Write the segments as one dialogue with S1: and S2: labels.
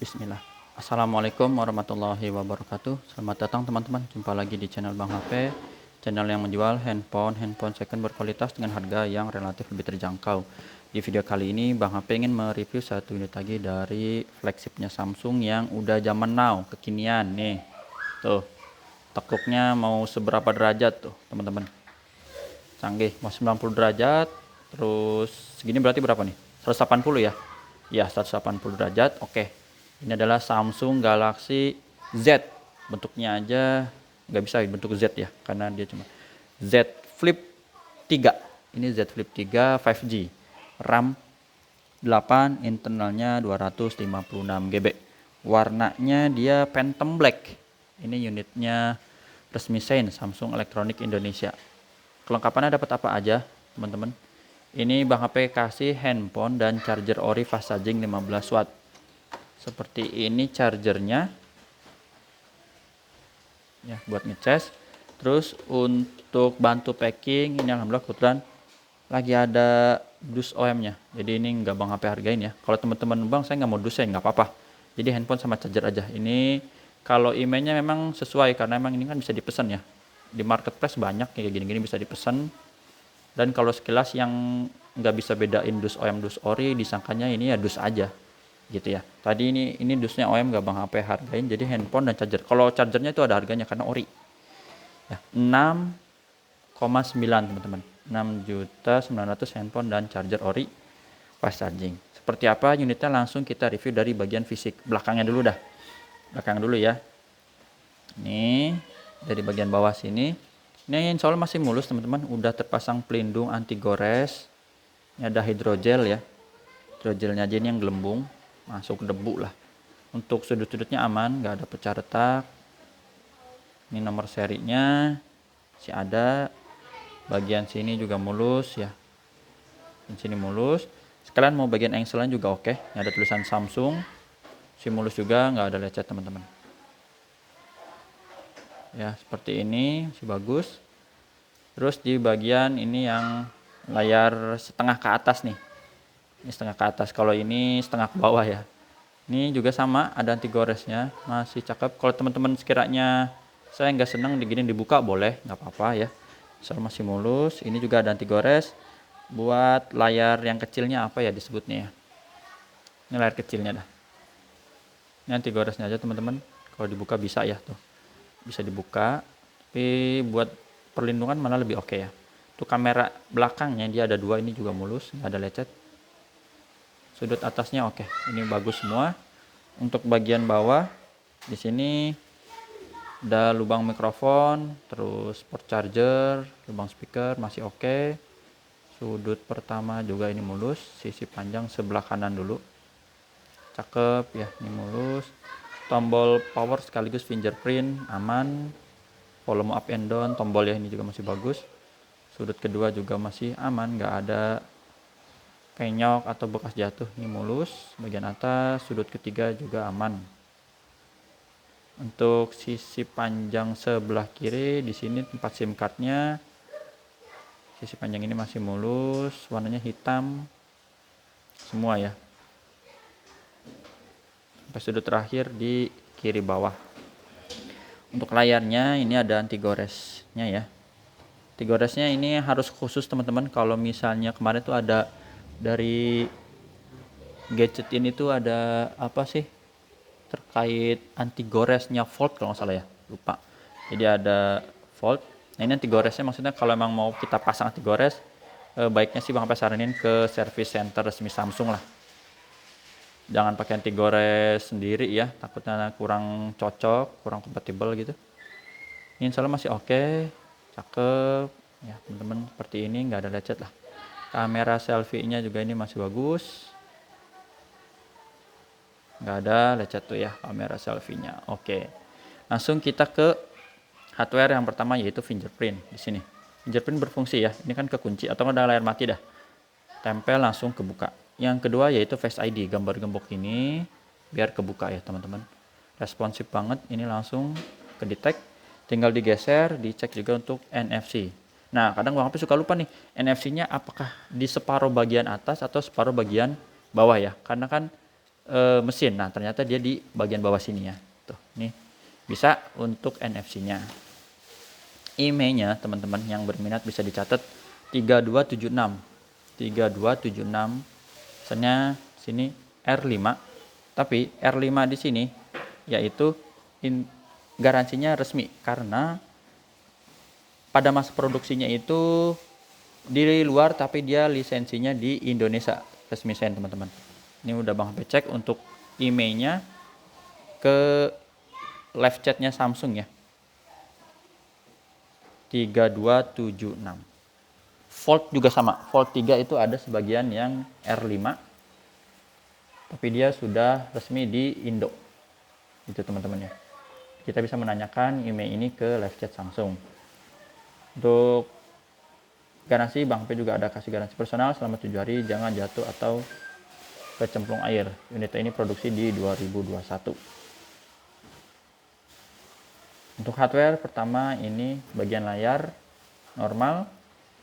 S1: Bismillah. Assalamualaikum warahmatullahi wabarakatuh. Selamat datang teman-teman. Jumpa lagi di channel Bang HP. Channel yang menjual handphone second berkualitas dengan harga yang relatif lebih terjangkau. Di video kali ini Bang HP ingin mereview satu unit lagi dari flagshipnya Samsung yang udah zaman now, kekinian nih. Tuh, tekuknya mau seberapa derajat tuh teman-teman. Canggih, mau 90 derajat. Terus segini berarti berapa nih? 180 ya? Ya, 180 derajat. Oke. Ini adalah Samsung Galaxy Z. Bentuknya aja nggak bisa bentuk Z ya, karena dia cuma Z Flip 3. Ini Z Flip 3 5G. RAM 8, internalnya 256 GB. Warnanya dia Phantom Black. Ini unitnya resmi Sein, Samsung Electronics Indonesia. Kelengkapannya dapat apa aja, teman-teman? Ini Bang HP kasih handphone dan charger ori fast charging 15 watt. Seperti ini chargernya ya, buat ngecas. Terus untuk bantu packing, ini alhamdulillah kebetulan lagi ada dus OM nya, jadi ini nggak Bang HP hargain ya. Kalau teman-teman Bang saya nggak mau dus ya nggak apa-apa, jadi handphone sama charger aja. Ini kalau emailnya memang sesuai, karena memang ini kan bisa dipesan ya, di marketplace banyak kayak gini-gini bisa dipesan. Dan kalau sekilas yang nggak bisa bedain dus OM dus ori, disangkanya ini ya dus aja gitu ya. Tadi ini dusnya OM nggak Bang HP hargain, jadi handphone dan charger. Kalau chargernya itu ada harganya karena ori ya, 6,9 teman-teman, 6.900.000 handphone dan charger ori fast charging. Seperti apa unitnya langsung kita review dari bagian fisik belakangnya dulu dah. Belakang dulu ya. Ini dari bagian bawah sini, ini insya Allah masih mulus teman-teman, udah terpasang pelindung anti gores. Ini ada hidrogel ya, hidrogelnya aja ini yang gelembung, masuk debu lah. Untuk sudut-sudutnya aman, nggak ada pecah retak. Ini nomor serinya masih ada. Bagian sini juga mulus ya, di sini mulus. Sekalian mau bagian engselan juga oke. Ini ada tulisan Samsung, si mulus juga, nggak ada lecet teman-teman ya. Seperti ini masih bagus. Terus di bagian ini yang layar setengah ke atas nih, ini setengah ke atas, kalau ini setengah ke bawah ya. Ini juga sama, ada anti goresnya, masih cakep. Kalau teman-teman sekiranya saya nggak seneng digini dibuka, boleh, nggak apa-apa ya. Soal masih mulus. Ini juga ada anti gores. Buat layar yang kecilnya apa ya disebutnya ya, ini layar kecilnya dah. Ini anti goresnya aja teman-teman, kalau dibuka bisa ya, tuh bisa dibuka. Tapi buat perlindungan mana lebih oke ya. Untuk kamera belakangnya dia ada dua, ini juga mulus, nggak ada lecet. Sudut atasnya oke, ini bagus semua. Untuk bagian bawah di sini ada lubang mikrofon, terus port charger, lubang speaker masih oke. Sudut pertama juga ini mulus, sisi panjang sebelah kanan dulu, cakep ya, ini mulus. Tombol power sekaligus fingerprint aman. Volume up and down tombol ya, ini juga masih bagus. Sudut kedua juga masih aman, nggak ada penyok atau bekas jatuh, ini mulus. Bagian atas sudut ketiga juga aman. Untuk sisi panjang sebelah kiri di sini tempat SIM cardnya, sisi panjang ini masih mulus, warnanya hitam semua ya. Sampai sudut terakhir di kiri bawah. Untuk layarnya ini ada anti goresnya ya. Anti goresnya ini harus khusus teman-teman. Kalau misalnya kemarin tuh ada dari gadget ini tuh ada apa sih terkait anti goresnya Volt kalau nggak salah ya, lupa. Jadi ada Volt. Nah ini anti goresnya maksudnya kalau emang mau kita pasang anti gores, baiknya sih Bang Apa saranin ke service center resmi Samsung lah. Jangan pakai anti gores sendiri ya, takutnya kurang cocok, kurang kompatibel gitu. Ini insya Allah masih oke, cakep ya teman-teman. Seperti ini, nggak ada lecet lah. Kamera selfie-nya juga ini masih bagus, nggak ada lecet tuh ya kamera selfie-nya. Oke, langsung kita ke hardware yang pertama, yaitu fingerprint. Di sini fingerprint berfungsi ya, ini kan kekunci atau ada layar mati dah, tempel langsung kebuka. Yang kedua yaitu Face ID, gambar gembok ini biar kebuka ya teman-teman. Responsif banget, ini langsung ke detect, tinggal digeser, dicek juga untuk NFC. Nah kadang Bang HP suka lupa nih, NFC-nya apakah di separuh bagian atas atau separuh bagian bawah ya, karena kan mesin. Nah, ternyata dia di bagian bawah sini ya. Tuh, nih bisa untuk NFC-nya. IMEI-nya teman-teman yang berminat bisa dicatat 3276. 3276. Misalnya sini R5. Tapi R5 di sini yaitu garansinya resmi karena pada masa produksinya itu di luar tapi dia lisensinya di Indonesia resmi sen teman-teman. Ini udah Bang HP cek untuk IMEI-nya ke live chatnya Samsung ya. 3276. Fold juga sama. Fold 3 itu ada sebagian yang R5. Tapi dia sudah resmi di Indo. Itu teman-teman ya. Kita bisa menanyakan IMEI ini ke live chat Samsung. Untuk garansi Bang P juga ada kasih garansi personal selama 7 hari, jangan jatuh atau kecemplung air. Unit ini produksi di 2021. Untuk hardware pertama ini bagian layar normal,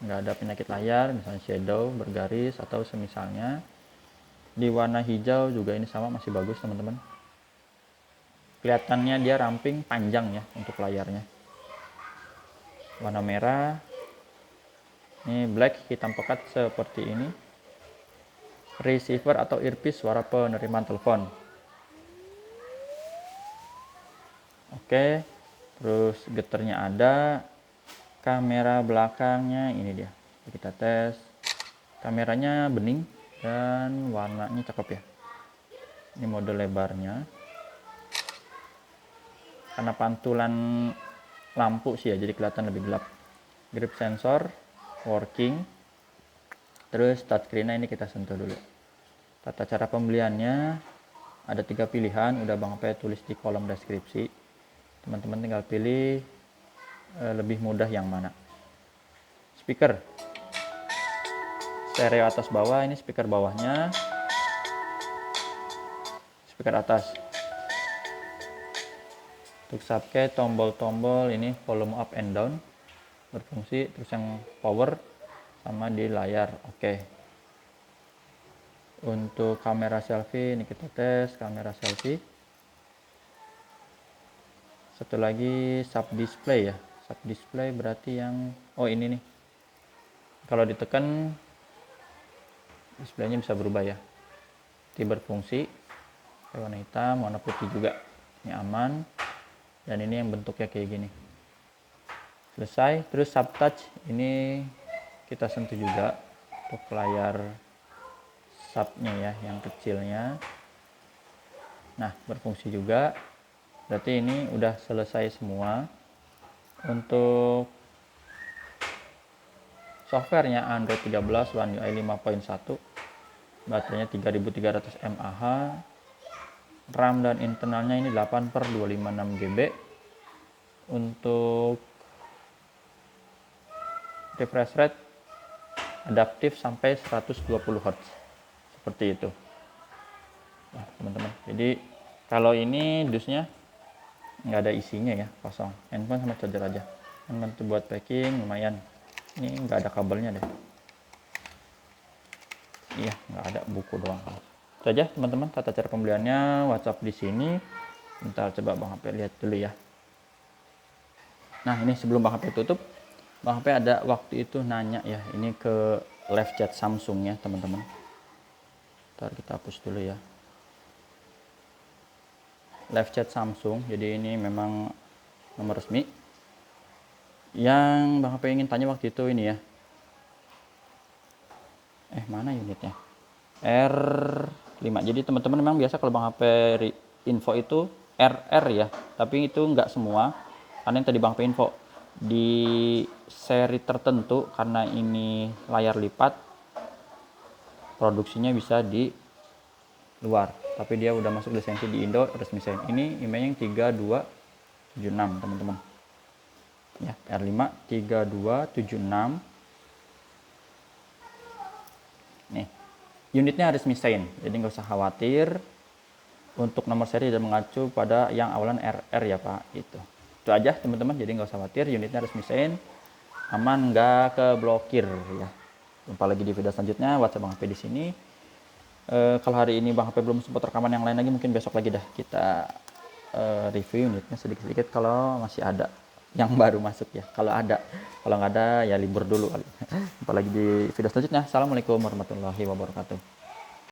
S1: nggak ada penyakit layar, misalnya shadow, bergaris atau semisalnya. Di warna hijau juga ini sama, masih bagus teman-teman. Kelihatannya dia ramping panjang ya untuk layarnya. Warna merah, ini black hitam pekat seperti ini. Receiver atau earpiece suara penerimaan telepon. Oke, terus getarnya ada. Kamera belakangnya ini dia. Kita tes. Kameranya bening dan warnanya cakep ya. Ini mode lebarnya. Karena pantulan lampu sih ya, jadi kelihatan lebih gelap. Grip sensor working. Terus touchscreen-nya ini kita sentuh dulu. Tata cara pembeliannya ada 3 pilihan, udah Bang P tulis di kolom deskripsi. Teman-teman tinggal pilih lebih mudah yang mana. Speaker stereo atas bawah, ini speaker bawahnya, speaker atas. Untuk subcase tombol-tombol ini volume up and down berfungsi, terus yang power sama di layar. Oke. Untuk kamera selfie ini kita tes kamera selfie. Satu lagi sub display ya. Sub display berarti yang ini nih. Kalau ditekan displaynya bisa berubah ya. Ini berfungsi. Warna hitam, warna putih juga. Ini aman. Dan ini yang bentuknya kayak gini. Selesai. Terus sub touch ini kita sentuh juga untuk layar subnya ya, yang kecilnya. Nah, berfungsi juga. Berarti ini udah selesai semua. Untuk softwarenya Android 13 One UI 5.1, baterainya 3300 mAh, RAM dan internalnya ini 8/256 GB. Untuk refresh rate adaptif sampai 120 Hz seperti itu. Nah, teman-teman, jadi kalau ini dusnya nggak ada isinya ya, kosong, handphone sama charger aja. Nanti buat packing lumayan. Ini nggak ada kabelnya deh. Iya, nggak ada, buku doang. Itu aja teman-teman tata cara pembeliannya. WhatsApp di sini. Bentar, coba Bang HP lihat dulu ya. Nah, ini sebelum Bang HP tutup, Bang HP ada waktu itu nanya ya, ini ke live chat Samsung ya teman-teman. Ntar kita hapus dulu ya. Live chat Samsung, jadi ini memang nomor resmi. Yang Bang HP ingin tanya waktu itu ini ya. Mana unitnya? R5. Jadi teman-teman memang biasa kalau Bang HP info itu RR ya, tapi itu enggak semua. Karena yang tadi Bang HP info di seri tertentu, karena ini layar lipat, produksinya bisa di luar, tapi dia udah masuk lisensi di Indo resmi sen. Ini IMEI yang 3276 teman-teman ya, R5 3276. Nih unitnya resmi sen, jadi nggak usah khawatir. Untuk nomor seri dan mengacu pada yang awalan RR ya Pak. Itu aja teman-teman, jadi nggak usah khawatir, unitnya resmi sen, aman, nggak keblokir ya. Jumpa lagi di video selanjutnya. WhatsApp Bang HP di sini. Kalau hari ini Bang HP belum sempat rekaman yang lain lagi, mungkin besok lagi dah kita review unitnya sedikit-sedikit kalau masih ada yang baru masuk ya. Kalau nggak ada ya libur dulu kali. Apalagi di video selanjutnya. Assalamualaikum warahmatullahi wabarakatuh.